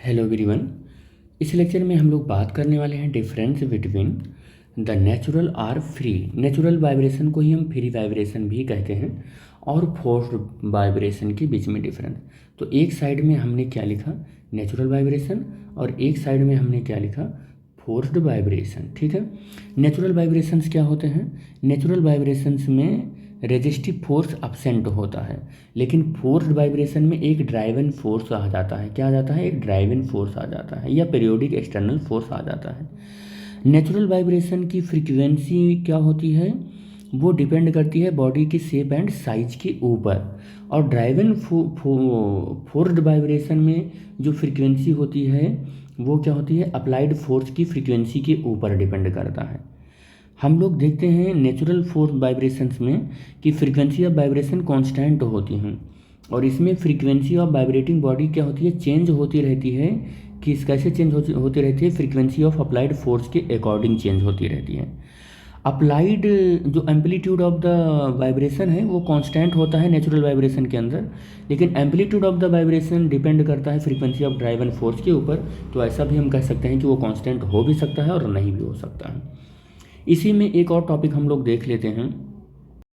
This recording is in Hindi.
Hello everyone. इस लेक्चर में हम लोग बात करने वाले हैं डिफरेंस बिटवीन द नेचुरल और फ्री। नेचुरल वाइब्रेशन को ही हम फ्री वाइब्रेशन भी कहते हैं, और फोर्स्ड वाइब्रेशन के बीच में डिफरेंस। तो एक साइड में हमने क्या लिखा, नेचुरल वाइब्रेशन, और एक साइड में हमने क्या लिखा, फोर्स्ड वाइब्रेशन। ठीक है। नेचुरल वाइब्रेशंस क्या होते हैं? नेचुरल वाइब्रेशंस में रेजिस्टिव फोर्स अब्सेंट होता है, लेकिन फोर्स्ड वाइब्रेशन में एक ड्राइवन फोर्स आ जाता है। क्या आ जाता है? एक ड्राइवन फोर्स आ जाता है, या पीरियोडिक एक्सटर्नल फोर्स आ जाता है। नेचुरल वाइब्रेशन की फ्रीक्वेंसी क्या होती है? वो डिपेंड करती है बॉडी की शेप एंड साइज के ऊपर। और ड्राइवन फोर्स्ड वाइब्रेशन में जो फ्रीक्वेंसी होती है वो क्या होती है? अप्लाइड फोर्स की फ्रीक्वेंसी के ऊपर डिपेंड करता है। हम लोग देखते हैं नेचुरल फोर्स वाइब्रेशंस में कि फ्रीक्वेंसी ऑफ वाइब्रेशन कांस्टेंट होती हैं, और इसमें फ्रीक्वेंसी ऑफ वाइब्रेटिंग बॉडी क्या होती है? चेंज होती रहती है। कि कैसे चेंज होती रहती है? फ्रीक्वेंसी ऑफ अप्लाइड फोर्स के अकॉर्डिंग चेंज होती रहती है। अप्लाइड जो एम्पलीट्यूड ऑफ द वाइब्रेशन है वो कांस्टेंट होता है नेचुरल वाइब्रेशन के अंदर, लेकिन amplitude of the vibration depend करता है फ्रीक्वेंसी ऑफ ड्राइवन फोर्स के ऊपर। तो ऐसा भी हम कह सकते हैं कि वो कांस्टेंट हो भी सकता है और नहीं भी हो सकता है। इसी में एक और टॉपिक हम लोग देख लेते हैं